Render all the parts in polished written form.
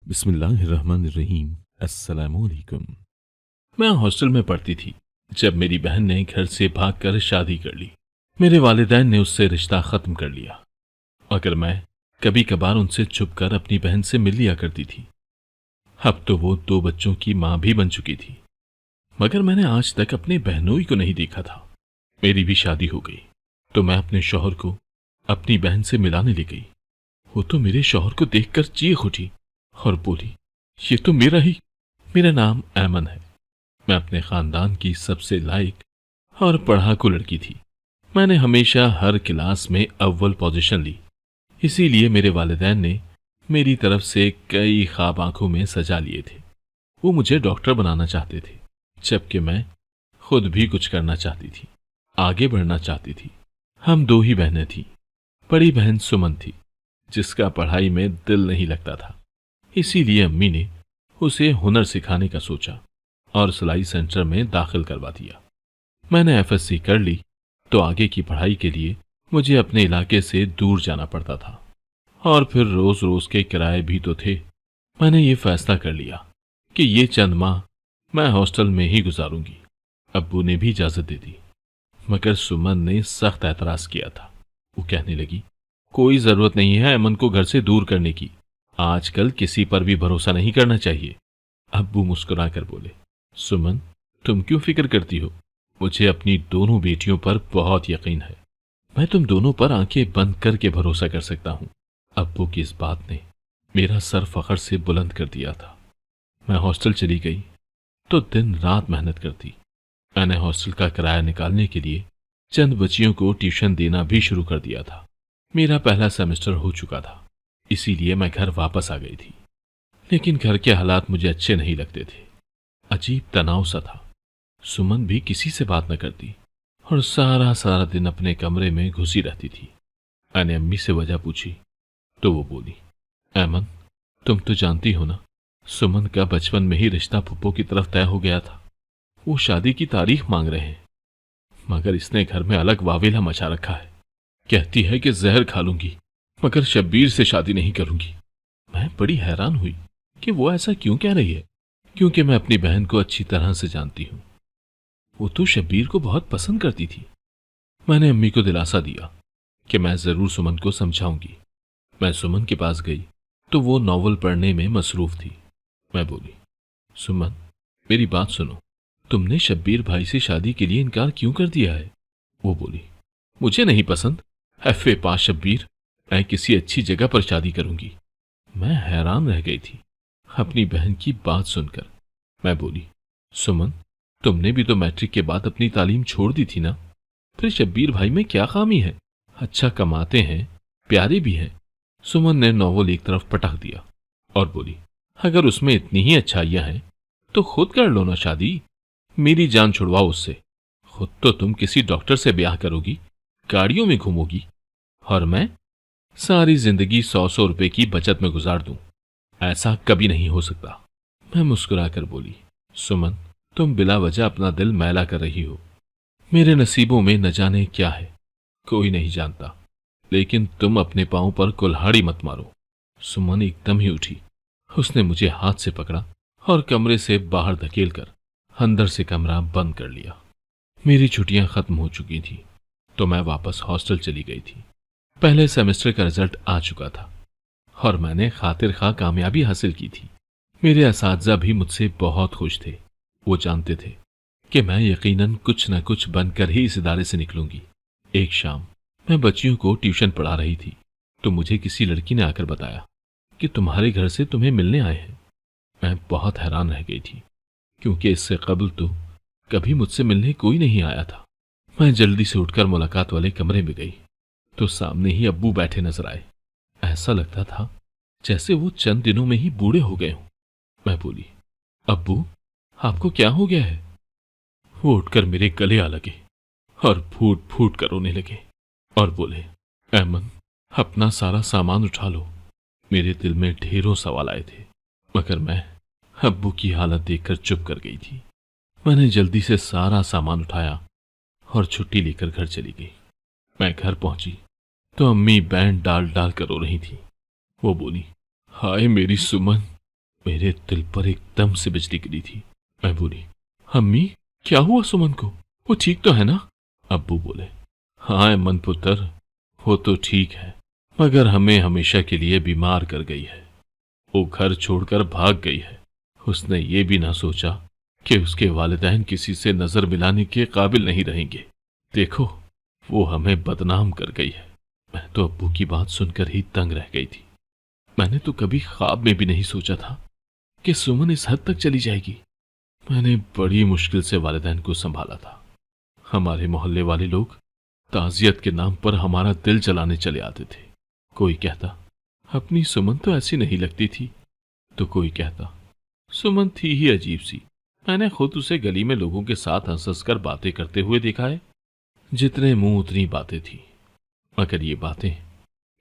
बिस्मिल्लाहिर्रहमानिर्रहीम। अस्सलामुअलैकुम। मैं हॉस्टल में पढ़ती थी जब मेरी बहन ने घर से भागकर शादी कर ली। मेरे वालिदैन ने उससे रिश्ता ख़त्म कर लिया, मगर मैं कभी कभार उनसे छुपकर अपनी बहन से मिल लिया करती थी। अब तो वो 2 बच्चों की माँ भी बन चुकी थी, मगर मैंने आज तक अपने बहनोई को नहीं देखा था। मेरी भी शादी हो गई तो मैं अपने शौहर को अपनी बहन से मिलाने ले गई। वो तो मेरे शौहर को देखकर चीख उठी और बोली, ये तो मेरा नाम ऐमन है। मैं अपने खानदान की सबसे लायक और पढ़ाकू लड़की थी। मैंने हमेशा हर क्लास में अव्वल पोजीशन ली, इसीलिए मेरे वालिदैन ने मेरी तरफ से कई ख्वाब आंखों में सजा लिए थे। वो मुझे डॉक्टर बनाना चाहते थे, जबकि मैं खुद भी कुछ करना चाहती थी, आगे बढ़ना चाहती थी। हम 2 ही बहनें थीं। बड़ी बहन सुमन थी, जिसका पढ़ाई में दिल नहीं लगता था, इसीलिए अम्मी ने उसे हुनर सिखाने का सोचा और सिलाई सेंटर में दाखिल करवा दिया। मैंने एफएससी कर ली तो आगे की पढ़ाई के लिए मुझे अपने इलाके से दूर जाना पड़ता था, और फिर रोज रोज के किराए भी तो थे। मैंने ये फैसला कर लिया कि ये चंद माह मैं हॉस्टल में ही गुजारूंगी। अब्बू ने भी इजाजत दे दी, मगर सुमन ने सख्त एतराज किया था। वो कहने लगी, कोई जरूरत नहीं है अमन को घर से दूर करने की। आजकल किसी पर भी भरोसा नहीं करना चाहिए। अब्बू मुस्कुराकर बोले, सुमन, तुम क्यों फिक्र करती हो? मुझे अपनी दोनों बेटियों पर बहुत यकीन है। मैं तुम दोनों पर आंखें बंद करके भरोसा कर सकता हूं। अब्बू की इस बात ने मेरा सर फख्र से बुलंद कर दिया था। मैं हॉस्टल चली गई तो दिन रात मेहनत करती। मैंने हॉस्टल का किराया निकालने के लिए चंद बच्चियों को ट्यूशन देना भी शुरू कर दिया था। मेरा पहला सेमेस्टर हो चुका था, इसीलिए मैं घर वापस आ गई थी। लेकिन घर के हालात मुझे अच्छे नहीं लगते थे। अजीब तनाव सा था। सुमन भी किसी से बात न करती और सारा सारा दिन अपने कमरे में घुसी रहती थी। मैंने अम्मी से वजह पूछी तो वो बोली, ऐमन, तुम तो जानती हो ना, सुमन का बचपन में ही रिश्ता फुप्पो की तरफ तय हो गया था। वो शादी की तारीख मांग रहे हैं, मगर इसने घर में अलग वावेला मचा रखा है। कहती है कि जहर खा लूंगी मगर शब्बीर से शादी नहीं करूंगी। मैं बड़ी हैरान हुई कि वो ऐसा क्यों कह रही है, क्योंकि मैं अपनी बहन को अच्छी तरह से जानती हूं। वो तो शब्बीर को बहुत पसंद करती थी। मैंने अम्मी को दिलासा दिया कि मैं जरूर सुमन को समझाऊंगी। मैं सुमन के पास गई तो वो नॉवल पढ़ने में मसरूफ थी। मैं बोली, सुमन, मेरी बात सुनो, तुमने शब्बीर भाई से शादी के लिए इनकार क्यों कर दिया है? वो बोली, मुझे नहीं पसंद। एफए पास शब्बीर, मैं किसी अच्छी जगह पर शादी करूंगी। मैं हैरान रह गई थी अपनी बहन की बात सुनकर। मैं बोली, सुमन, तुमने भी तो मैट्रिक के बाद अपनी तालीम छोड़ दी थी ना? फिर शब्बीर भाई में क्या खामी है? अच्छा कमाते हैं, प्यारे भी हैं। सुमन ने नॉवल एक तरफ पटक दिया और बोली, अगर उसमें इतनी ही अच्छाइयां हैं तो खुद कर लो ना शादी। मेरी जान छुड़वाओ उससे। खुद तो तुम किसी डॉक्टर से ब्याह करोगी, गाड़ियों में घूमोगी, और मैं सारी जिंदगी 100-100 रुपए की बचत में गुजार दूं। ऐसा कभी नहीं हो सकता। मैं मुस्कुराकर बोली, सुमन, तुम बिला वजह अपना दिल मैला कर रही हो। मेरे नसीबों में न जाने क्या है, कोई नहीं जानता, लेकिन तुम अपने पांव पर कुल्हाड़ी मत मारो। सुमन एकदम ही उठी। उसने मुझे हाथ से पकड़ा और कमरे से बाहर धकेलकर अंदर से कमरा बंद कर लिया। मेरी छुट्टियां खत्म हो चुकी थी तो मैं वापस हॉस्टल चली गई थी। पहले सेमेस्टर का रिजल्ट आ चुका था और मैंने खातिर खा कामयाबी हासिल की थी। मेरे असातिज़ा भी मुझसे बहुत खुश थे। वो जानते थे कि मैं यकीनन कुछ न कुछ बनकर ही इस इदारे से निकलूंगी। एक शाम मैं बच्चियों को ट्यूशन पढ़ा रही थी तो मुझे किसी लड़की ने आकर बताया कि तुम्हारे घर से तुम्हें मिलने आए हैं। मैं बहुत हैरान रह गई थी, क्योंकि इससे कबल तो कभी मुझसे मिलने कोई नहीं आया था। मैं जल्दी से उठकर मुलाकात वाले कमरे में गई तो सामने ही अब्बू बैठे नजर आए। ऐसा लगता था जैसे वो चंद दिनों में ही बूढ़े हो गए हों। मैं बोली, अब्बू, आपको क्या हो गया है? वो उठकर मेरे गले आ लगे और फूट फूट कर रोने लगे और बोले, ऐमन, अपना सारा सामान उठा लो। मेरे दिल में ढेरों सवाल आए थे, मगर मैं अब्बू की हालत देखकर चुप कर गई थी। मैंने जल्दी से सारा सामान उठाया और छुट्टी लेकर घर चली गई। मैं घर पहुंची तो अम्मी बैंड डाल डाल कर रो रही थी। वो बोली, हाय मेरी सुमन, मेरे दिल पर एकदम से बिजली गिरी थी। मैं बोली, अम्मी क्या हुआ सुमन को? वो ठीक तो है ना? अब्बू बोले, हाँ अमन पुत्र, वो तो ठीक है, मगर हमें हमेशा के लिए बीमार कर गई है। वो घर छोड़कर भाग गई है। उसने ये भी ना सोचा कि उसके वालिदैन किसी से नजर मिलाने के काबिल नहीं रहेंगे। देखो, वो हमें बदनाम कर गई है। मैं तो अब्बू की बात सुनकर ही तंग रह गई थी। मैंने तो कभी ख्वाब में भी नहीं सोचा था कि सुमन इस हद तक चली जाएगी। मैंने बड़ी मुश्किल से वालिदैन को संभाला था। हमारे मोहल्ले वाले लोग ताजियत के नाम पर हमारा दिल जलाने चले आते थे। कोई कहता, अपनी सुमन तो ऐसी नहीं लगती थी, तो कोई कहता, सुमन थी ही अजीब सी। मैंने खुद उसे गली में लोगों के साथ हंस हंस कर बातें करते हुए देखा है। जितने मुंह उतनी बातें थी, मगर ये बातें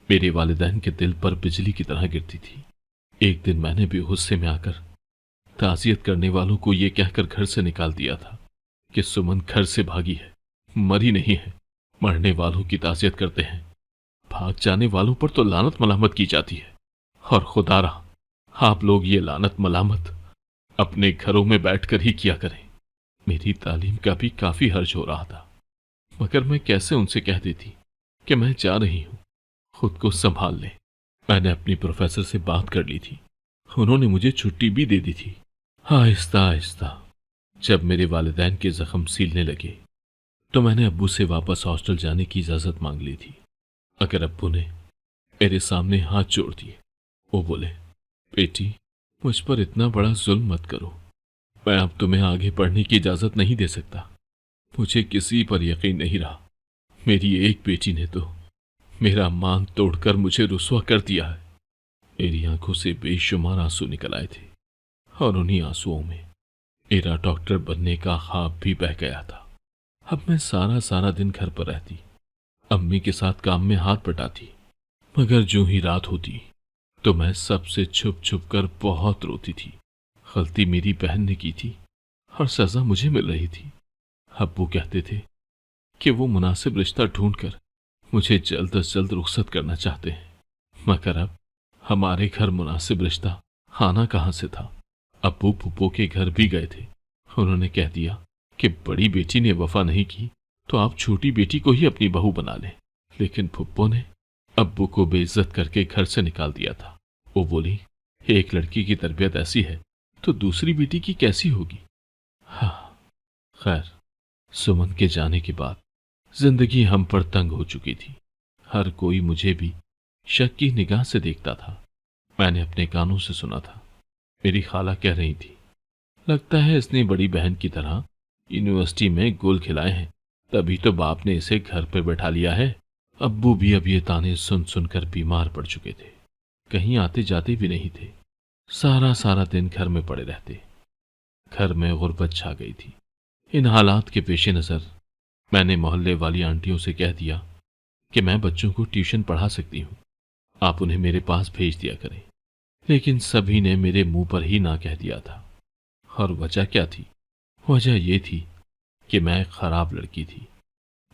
मेरे वालिदैन के दिल पर बिजली की तरह गिरती थी। एक दिन मैंने भी गुस्से में आकर ताजियत करने वालों को यह कहकर घर से निकाल दिया था कि सुमन घर से भागी है, मरी नहीं है। मरने वालों की ताजियत करते हैं, भाग जाने वालों पर तो लानत मलामत की जाती है। और खुदारा, आप लोग ये लानत मलामत अपने घरों में बैठकर ही किया करें। मेरी तालीम का भी काफी हर्ज हो रहा था, मगर मैं कैसे उनसे कह देती कि मैं जा रही हूं, खुद को संभाल ले। मैंने अपनी प्रोफेसर से बात कर ली थी, उन्होंने मुझे छुट्टी भी दे दी थी। आहिस्ता आहिस्ता जब मेरे वालिदैन के जख्म सीलने लगे तो मैंने अब्बू से वापस हॉस्टल जाने की इजाजत मांग ली थी। अगर अब्बू ने मेरे सामने हाथ जोड़ दिए, वो बोले, बेटी मुझ पर इतना बड़ा जुल्म मत करो, मैं अब तुम्हें आगे पढ़ने की इजाजत नहीं दे सकता। मुझे किसी पर यकीन नहीं रहा। मेरी एक बेटी ने तो मेरा मान तोड़कर मुझे रुस्वा कर दिया है। मेरी आंखों से बेशुमार आंसू निकल आए थे और उन्हीं आंसुओं में मेरा डॉक्टर बनने का ख्वाब भी बह गया था। अब मैं सारा सारा दिन घर पर रहती, अम्मी के साथ काम में हाथ बटाती, मगर जो ही रात होती तो मैं सबसे छुप छुप कर बहुत रोती थी। गलती मेरी बहन ने की थी और सजा मुझे मिल रही थी। अब्बू कहते थे कि वो मुनासिब रिश्ता ढूंढकर मुझे जल्द से जल्द रुखसत करना चाहते हैं, मगर अब हमारे घर मुनासिब रिश्ता आना कहां से था। अब्बू फुप्पो के घर भी गए थे। उन्होंने कह दिया कि बड़ी बेटी ने वफा नहीं की तो आप छोटी बेटी को ही अपनी बहू बना लें। लेकिन फुप्पो ने अब्बू को बेइज्जत करके घर से निकाल दिया था। वो बोली, एक लड़की की तरबियत ऐसी है तो दूसरी बेटी की कैसी होगी। हाँ, खैर, सुमन के जाने के बाद जिंदगी हम पर तंग हो चुकी थी। हर कोई मुझे भी शक की निगाह से देखता था। मैंने अपने कानों से सुना था, मेरी खाला कह रही थी, लगता है इसने बड़ी बहन की तरह यूनिवर्सिटी में गोल खिलाए हैं, तभी तो बाप ने इसे घर पर बैठा लिया है। अब्बू भी अब ये ताने सुन सुनकर बीमार पड़ चुके थे, कहीं आते जाते भी नहीं थे। सारा सारा दिन घर में पड़े रहते। घर में गुर्बत छा गई थी। इन हालात के पेश नजर मैंने मोहल्ले वाली आंटियों से कह दिया कि मैं बच्चों को ट्यूशन पढ़ा सकती हूँ, आप उन्हें मेरे पास भेज दिया करें। लेकिन सभी ने मेरे मुंह पर ही ना कह दिया था। और वजह क्या थी? वजह यह थी कि मैं एक खराब लड़की थी।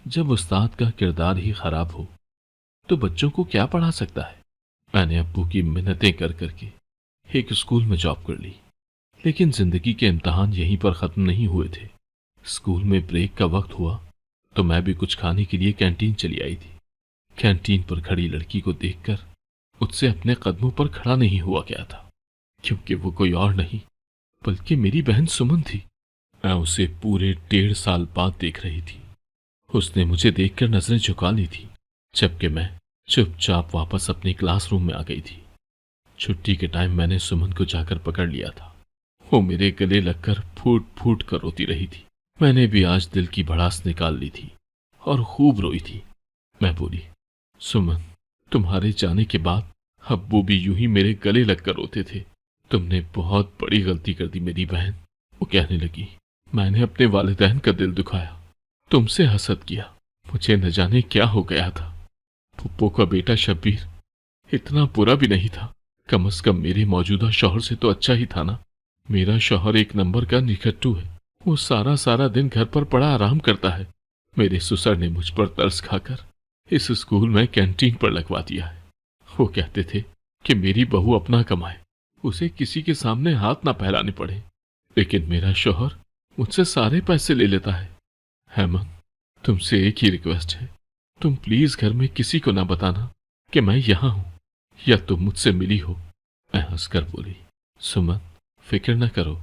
जब उस्ताद का किरदार ही खराब हो तो बच्चों को क्या पढ़ा सकता है। मैंने अब्बू की मिन्नतें कर करके एक स्कूल में जॉब कर ली, लेकिन जिंदगी के इम्तहान यहीं पर खत्म नहीं हुए थे। स्कूल में ब्रेक का वक्त हुआ तो मैं भी कुछ खाने के लिए कैंटीन चली आई थी। कैंटीन पर खड़ी लड़की को देखकर उससे अपने कदमों पर खड़ा नहीं हुआ गया था, क्योंकि वो कोई और नहीं बल्कि मेरी बहन सुमन थी। मैं उसे पूरे 1.5 साल बाद देख रही थी। उसने मुझे देखकर नजरें झुका ली थी, जबकि मैं चुपचाप वापस अपने क्लासरूम में आ गई थी। छुट्टी के टाइम मैंने सुमन को जाकर पकड़ लिया था। वो मेरे गले लगकर फूट फूट कर रोती रही थी। मैंने भी आज दिल की भड़ास निकाल ली थी और खूब रोई थी। मैं बोली, सुमन, तुम्हारे जाने के बाद अब्बू भी यूं ही मेरे गले लगकर रोते थे। तुमने बहुत बड़ी गलती कर दी मेरी बहन। वो कहने लगी, मैंने अपने वालिदैन का दिल दुखाया, तुमसे हसद किया, मुझे न जाने क्या हो गया था। फुप्पो का बेटा शब्बीर इतना बुरा भी नहीं था, कम से कम मेरे मौजूदा शौहर से तो अच्छा ही था ना। मेरा शौहर एक नंबर का निकट्टू है, वो सारा सारा दिन घर पर पड़ा आराम करता है। मेरे ससुर ने मुझ पर तरस खाकर इस स्कूल में कैंटीन पर लगवा दिया है। वो कहते थे कि मेरी बहू अपना कमाए, उसे किसी के सामने हाथ ना फैलाने पड़े। लेकिन मेरा शौहर मुझसे सारे पैसे ले लेता है। हेमंत, तुमसे एक ही रिक्वेस्ट है, तुम प्लीज घर में किसी को ना बताना कि मैं यहां हूं या तुम मुझसे मिली हो। मैं हंसकर बोली, सुमन, फिक्र न करो,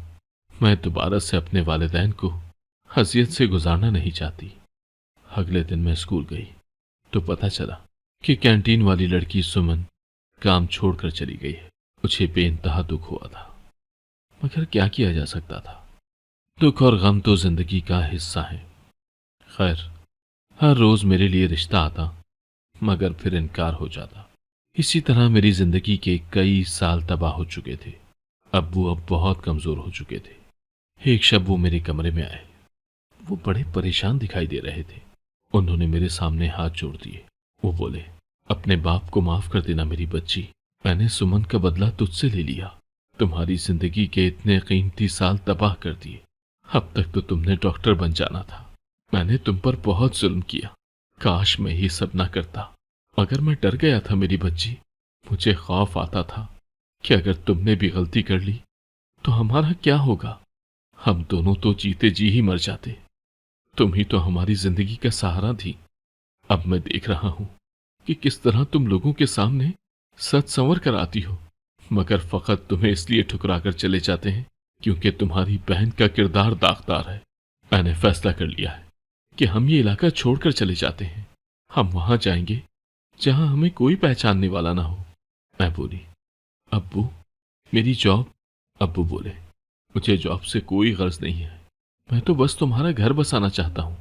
मैं दोबारा से अपने वालिदैन को अजियत से गुजारना नहीं चाहती। अगले दिन मैं स्कूल गई तो पता चला कि कैंटीन वाली लड़की सुमन काम छोड़कर चली गई है। मुझे बेइंतहा दुख हुआ था, मगर क्या किया जा सकता था। दुख और गम तो जिंदगी का हिस्सा है। खैर, हर रोज मेरे लिए रिश्ता आता मगर फिर इनकार हो जाता। इसी तरह मेरी जिंदगी के कई साल तबाह हो चुके थे। अब्बू अब बहुत कमजोर हो चुके थे। एक शब वो मेरे कमरे में आए। वो बड़े परेशान दिखाई दे रहे थे। उन्होंने मेरे सामने हाथ जोड़ दिए। वो बोले, अपने बाप को माफ कर देना मेरी बच्ची, मैंने सुमन का बदला तुझसे ले लिया। तुम्हारी जिंदगी के इतने कीमती साल तबाह कर दिए। अब तक तो तुमने डॉक्टर बन जाना था। मैंने तुम पर बहुत जुल्म किया। काश मैं ये सब ना करता, मगर मैं डर गया था मेरी बच्ची। मुझे खौफ आता था कि अगर तुमने भी गलती कर ली तो हमारा क्या होगा। हम दोनों तो जीते जी ही मर जाते। तुम ही तो हमारी जिंदगी का सहारा थी। अब मैं देख रहा हूं कि किस तरह तुम लोगों के सामने सच संवर कर आती हो, मगर फकत तुम्हें इसलिए ठुकरा कर चले जाते हैं क्योंकि तुम्हारी बहन का किरदार दागदार है। मैंने फैसला कर लिया है कि हम ये इलाका छोड़कर चले जाते हैं। हम वहां जाएंगे जहां हमें कोई पहचानने वाला ना हो। मैं बोली, अब्बू, मेरी जॉब। अब्बू बोले, मुझे जॉब से कोई गर्ज नहीं है, मैं तो बस तुम्हारा घर बसाना चाहता हूं।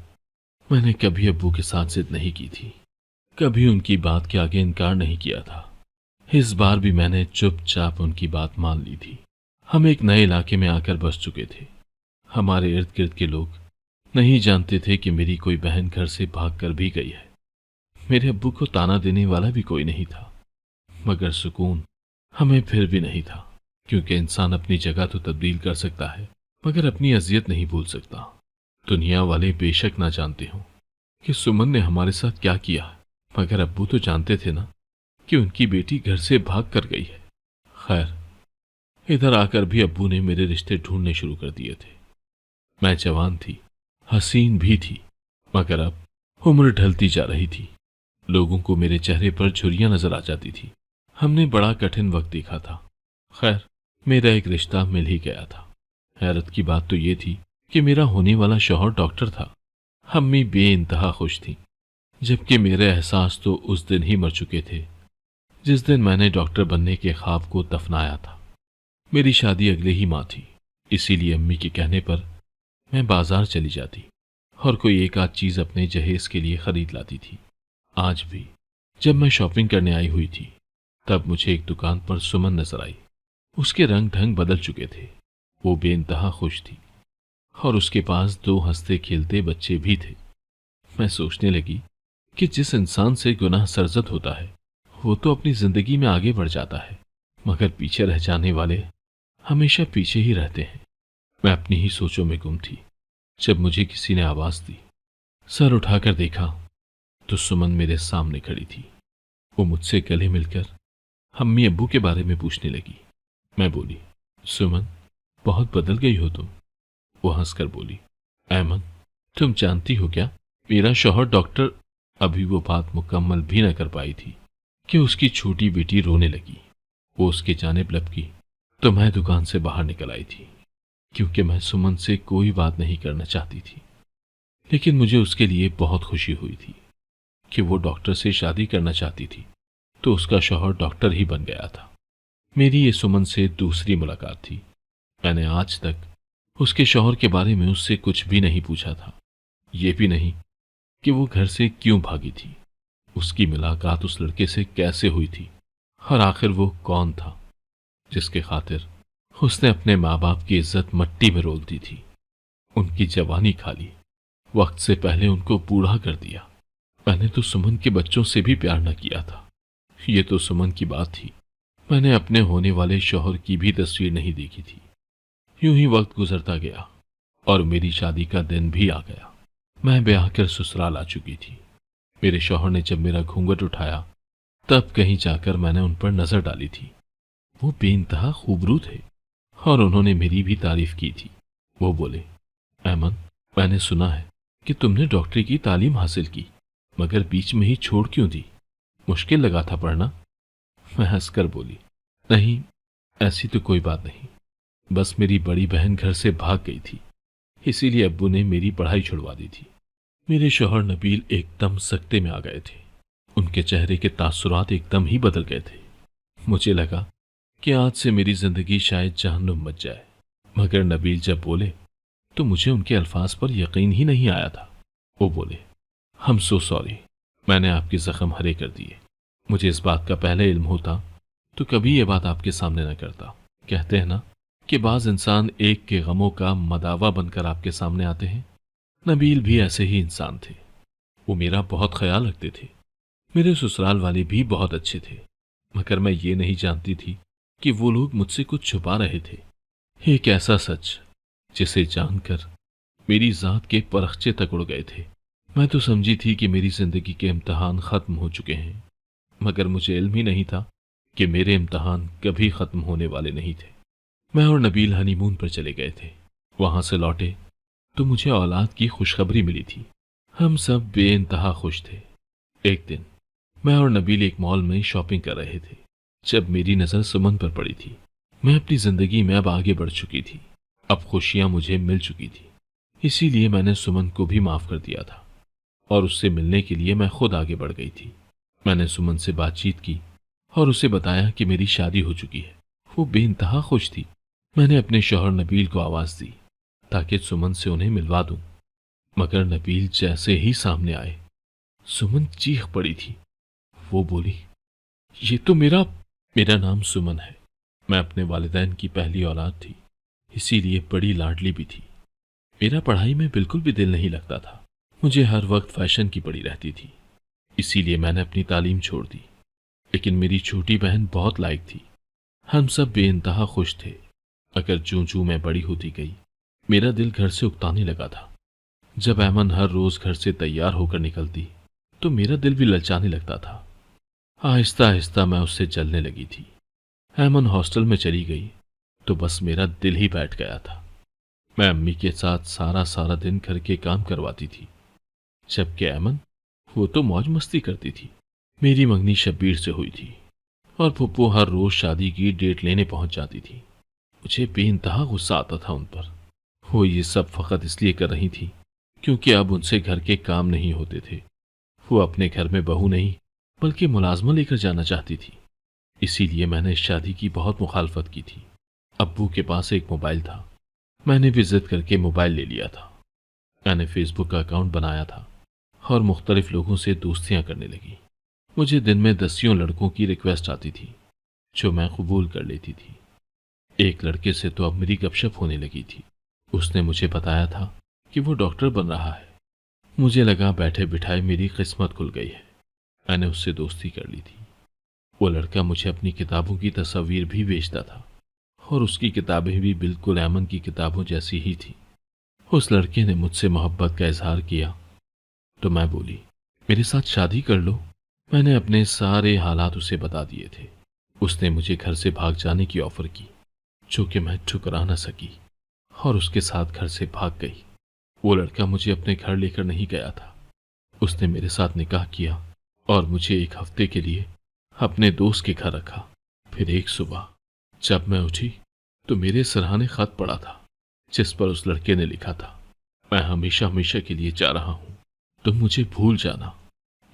मैंने कभी अब्बू के साथ जिद नहीं की थी, कभी उनकी बात के आगे इनकार नहीं किया था। इस बार भी मैंने चुपचाप उनकी बात मान ली थी। हम एक नए इलाके में आकर बस चुके थे। हमारे इर्द गिर्द के लोग नहीं जानते थे कि मेरी कोई बहन घर से भाग कर भी गई है। मेरे अब्बू को ताना देने वाला भी कोई नहीं था, मगर सुकून हमें फिर भी नहीं था, क्योंकि इंसान अपनी जगह तो तब्दील कर सकता है मगर अपनी अजियत नहीं भूल सकता। दुनिया वाले बेशक ना जानते हों कि सुमन ने हमारे साथ क्या किया, मगर अब्बू तो जानते थे ना कि उनकी बेटी घर से भाग कर गई है। खैर, इधर आकर भी अब्बू ने मेरे रिश्ते ढूंढने शुरू कर दिए थे। मैं जवान थी, हसीन भी थी, मगर अब उम्र ढलती जा रही थी। लोगों को मेरे चेहरे पर झुर्रियां नजर आ जाती थी। हमने बड़ा कठिन वक्त देखा था। खैर, मेरा एक रिश्ता मिल ही गया था। हैरत की बात तो ये थी कि मेरा होने वाला शौहर डॉक्टर था। अम्मी बेइंतहा खुश थी, जबकि मेरे एहसास तो उस दिन ही मर चुके थे जिस दिन मैंने डॉक्टर बनने के ख्वाब को दफनाया था। मेरी शादी अगले ही माह थी, इसीलिए अम्मी के कहने पर मैं बाजार चली जाती और कोई एक आध चीज अपने जहेज के लिए खरीद लाती थी। आज भी जब मैं शॉपिंग करने आई हुई थी, तब मुझे एक दुकान पर सुमन नजर आई। उसके रंग ढंग बदल चुके थे। वो बेइंतहा खुश थी और उसके पास 2 हंसते खेलते बच्चे भी थे। मैं सोचने लगी कि जिस इंसान से गुनाह सरजद होता है वो तो अपनी जिंदगी में आगे बढ़ जाता है, मगर पीछे रह जाने वाले हमेशा पीछे ही रहते हैं। मैं अपनी ही सोचों में गुम थी जब मुझे किसी ने आवाज दी। सर उठाकर देखा तो सुमन मेरे सामने खड़ी थी। वो मुझसे गले मिलकर अम्मी अब्बू के बारे में पूछने लगी। मैं बोली, सुमन, बहुत बदल गई हो तुम। वो हंसकर बोली, ऐमन, तुम जानती हो क्या, मेरा शौहर डॉक्टर। अभी वो बात मुकम्मल भी न कर पाई थी कि उसकी छोटी बेटी रोने लगी। वो उसके जानिब लपकी तो मैं दुकान से बाहर निकल आई थी, क्योंकि मैं सुमन से कोई बात नहीं करना चाहती थी। लेकिन मुझे उसके लिए बहुत खुशी हुई थी कि वो डॉक्टर से शादी करना चाहती थी, तो उसका शौहर डॉक्टर ही बन गया था। मेरी ये सुमन से दूसरी मुलाकात थी। मैंने आज तक उसके शौहर के बारे में उससे कुछ भी नहीं पूछा था, ये भी नहीं कि वो घर से क्यों भागी थी, उसकी मुलाकात उस लड़के से कैसे हुई थी, और आखिर वो कौन था जिसके खातिर उसने अपने माँ बाप की इज्जत मट्टी में रोल दी थी। उनकी जवानी खा ली, वक्त से पहले उनको बूढ़ा कर दिया। मैंने तो सुमन के बच्चों से भी प्यार न किया था। ये तो सुमन की बात थी, मैंने अपने होने वाले शौहर की भी तस्वीर नहीं देखी थी। यूं ही वक्त गुजरता गया और मेरी शादी का दिन भी आ गया। मैं ब्याह कर ससुराल आ चुकी थी। मेरे शौहर ने जब मेरा घूंघट उठाया तब कहीं जाकर मैंने उन पर नजर डाली थी। वो बेइंतहा खूबरू थे और उन्होंने मेरी भी तारीफ की थी। वो बोले, ऐमन, मैंने सुना है कि तुमने डॉक्टरी की तालीम हासिल की, मगर बीच में ही छोड़ क्यों दी? मुश्किल लगा था पढ़ना? मैं हंसकर बोली, नहीं, ऐसी तो कोई बात नहीं। बस मेरी बड़ी बहन घर से भाग गई थी, इसीलिए अब्बू ने मेरी पढ़ाई छुड़वा दी थी। मेरे शौहर नबील एकदम सकते में आ गए थे। उनके चेहरे के तासुरात एकदम ही बदल गए थे। मुझे लगा कि आज से मेरी जिंदगी शायद जहन्नुम मच जाए। मगर नबील जब बोले तो मुझे उनके अल्फाज पर यकीन ही नहीं आया था। वो बोले, हम सो सॉरी, मैंने आपके जख्म हरे कर दिए। मुझे इस बात का पहले इल्म होता तो कभी ये बात आपके सामने न करता। कहते हैं ना कि बाज इंसान एक के गमों का मदावा बनकर आपके सामने आते हैं। नबील भी ऐसे ही इंसान थे। वो मेरा बहुत ख्याल रखते थे। मेरे ससुराल वाले भी बहुत अच्छे थे, मगर मैं ये नहीं जानती थी कि वो लोग मुझसे कुछ छुपा रहे थे। एक ऐसा सच जिसे जानकर मेरी जात के परखचे तक उड़ गए थे। मैं तो समझी थी कि मेरी जिंदगी के इम्तिहान खत्म हो चुके हैं, मगर मुझे इल्म ही नहीं था कि मेरे इम्तिहान कभी खत्म होने वाले नहीं थे। मैं और नबील हनीमून पर चले गए थे। वहां से लौटे तो मुझे औलाद की खुशखबरी मिली थी। हम सब बेइंतहा खुश थे। एक दिन मैं और नबील एक मॉल में शॉपिंग कर रहे थे जब मेरी नजर सुमन पर पड़ी थी। मैं अपनी जिंदगी में अब आगे बढ़ चुकी थी। अब खुशियां मुझे मिल चुकी थी, इसीलिए मैंने सुमन को भी माफ कर दिया था और उससे मिलने के लिए मैं खुद आगे बढ़ गई थी। मैंने सुमन से बातचीत की और उसे बताया कि मेरी शादी हो चुकी है। वो बेइंतहा खुश थी। मैंने अपने शौहर नबील को आवाज दी ताकि सुमन से उन्हें मिलवा दूं, मगर नबील जैसे ही सामने आए, सुमन चीख पड़ी थी। वो बोली, ये तो मेरा नाम सुमन है। मैं अपने वालिदैन की पहली औलाद थी, इसीलिए बड़ी लाडली भी थी। मेरा पढ़ाई में बिल्कुल भी दिल नहीं लगता था। मुझे हर वक्त फैशन की पड़ी रहती थी, इसीलिए मैंने अपनी तालीम छोड़ दी। लेकिन मेरी छोटी बहन बहुत लायक थी। हम सब बेइंतहा खुश थे। अगर जूं जूं मैं बड़ी होती गई, मेरा दिल घर से उकताने लगा था। जब ऐमन हर रोज घर से तैयार होकर निकलती तो मेरा दिल भी ललचाने लगता था। आहिस्ता आहिस्ता मैं उससे जलने लगी थी। ऐमन हॉस्टल में चली गई तो बस मेरा दिल ही बैठ गया था। मैं अम्मी के साथ सारा सारा दिन घर के काम करवाती थी, जबकि ऐमन, वो तो मौज मस्ती करती थी। मेरी मंगनी शब्बीर से हुई थी और फुप्पो हर रोज शादी की डेट लेने पहुंच जाती थी। मुझे बेइंतहा गुस्सा आता था उन पर। वो ये सब फकत इसलिए कर रही थी क्योंकि अब उनसे घर के काम नहीं होते थे। वो अपने घर में बहू नहीं बल्कि मुलाजमा लेकर जाना चाहती थी। इसीलिए मैंने इस शादी की बहुत मुखालफत की थी। अब्बू के पास एक मोबाइल था, मैंने भी जिद करके मोबाइल ले लिया था। मैंने फेसबुक का अकाउंट बनाया था और मुख्तलिफ लोगों से दोस्तियां करने लगी। मुझे दिन में दसियों लड़कों की रिक्वेस्ट आती थी जो मैं कबूल कर लेती थी। एक लड़के से तो अब मेरी गपशप होने लगी थी। उसने मुझे बताया था कि वो डॉक्टर बन रहा है। मुझे लगा बैठे बिठाए मेरी किस्मत खुल गई है। मैंने उससे दोस्ती कर ली थी। वो लड़का मुझे अपनी किताबों की तस्वीर भी बेचता था और उसकी किताबें भी बिल्कुल ऐमन की किताबों जैसी ही थी। उस लड़के ने मुझसे मोहब्बत का इजहार किया तो मैं बोली, मेरे साथ शादी कर लो। मैंने अपने सारे हालात उसे बता दिए थे। उसने मुझे घर से भाग जाने की ऑफर की, जो कि मैं ठुकरा न सकी और उसके साथ घर से भाग गई। वो लड़का मुझे अपने घर लेकर नहीं गया था। उसने मेरे साथ निकाह किया और मुझे एक हफ्ते के लिए अपने दोस्त के घर रखा। फिर एक सुबह जब मैं उठी तो मेरे सराहने खत पड़ा था जिस पर उस लड़के ने लिखा था, मैं हमेशा हमेशा के लिए जा रहा हूं, तुम मुझे भूल जाना।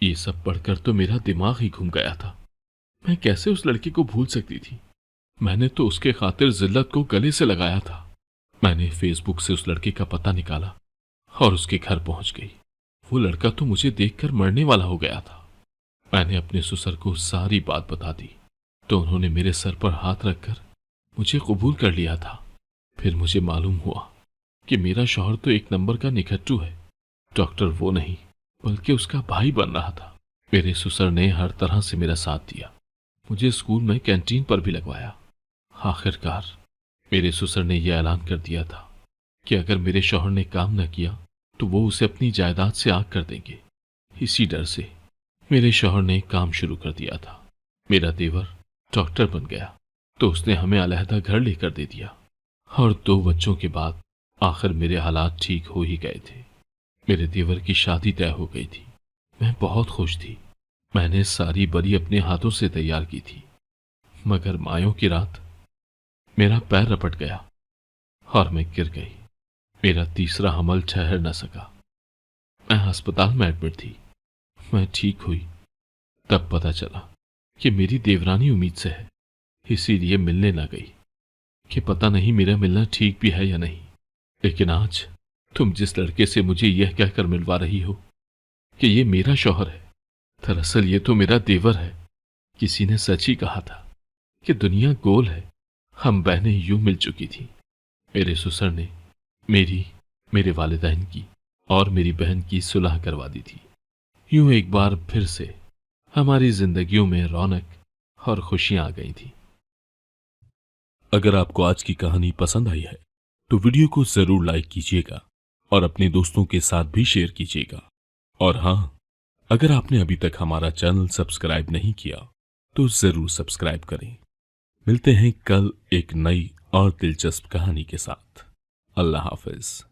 ये सब पढ़कर तो मेरा दिमाग ही घूम गया था। मैं कैसे उस लड़के को भूल सकती थी? मैंने तो उसके खातिर जिल्लत को गले से लगाया था। मैंने फेसबुक से उस लड़के का पता निकाला और उसके घर पहुंच गई। वो लड़का तो मुझे देखकर मरने वाला हो गया था। मैंने अपने ससुर को सारी बात बता दी तो उन्होंने मेरे सर पर हाथ रखकर मुझे कबूल कर लिया था। फिर मुझे मालूम हुआ कि मेरा शौहर तो एक नंबर का निखट्टू है। डॉक्टर वो नहीं बल्कि उसका भाई बन रहा था। मेरे ससुर ने हर तरह से मेरा साथ दिया। मुझे स्कूल में कैंटीन पर भी लगवाया। आखिरकार मेरे ससुर ने यह ऐलान कर दिया था कि अगर मेरे शौहर ने काम न किया तो वो उसे अपनी जायदाद से आग कर देंगे। इसी डर से मेरे शौहर ने काम शुरू कर दिया था। मेरा देवर डॉक्टर बन गया तो उसने हमें अलहदा घर लेकर दे दिया और 2 बच्चों के बाद आखिर मेरे हालात ठीक हो ही गए थे। मेरे देवर की शादी तय हो गई थी। मैं बहुत खुश थी। मैंने सारी बरी अपने हाथों से तैयार की थी, मगर मायों की रात मेरा पैर रपट गया और मैं गिर गई। मेरा तीसरा हमल ठहर न सका। मैं अस्पताल में एडमिट थी। मैं ठीक हुई तब पता चला कि मेरी देवरानी उम्मीद से है, इसीलिए मिलने न गई कि पता नहीं मेरा मिलना ठीक भी है या नहीं। लेकिन आज तुम जिस लड़के से मुझे यह कहकर मिलवा रही हो कि ये मेरा शौहर है, दरअसल ये तो मेरा देवर है। किसी ने सच ही कहा था कि दुनिया गोल है। हम बहनें यूं मिल चुकी थी। मेरे ससुर ने मेरी, मेरे वालिदैन की और मेरी बहन की सुलह करवा दी थी। यूं एक बार फिर से हमारी जिंदगियों में रौनक और खुशियां आ गई थी। अगर आपको आज की कहानी पसंद आई है तो वीडियो को जरूर लाइक कीजिएगा और अपने दोस्तों के साथ भी शेयर कीजिएगा। और हाँ, अगर आपने अभी तक हमारा चैनल सब्सक्राइब नहीं किया तो जरूर सब्सक्राइब करें। मिलते हैं कल एक नई और दिलचस्प कहानी के साथ। अल्लाह हाफिज।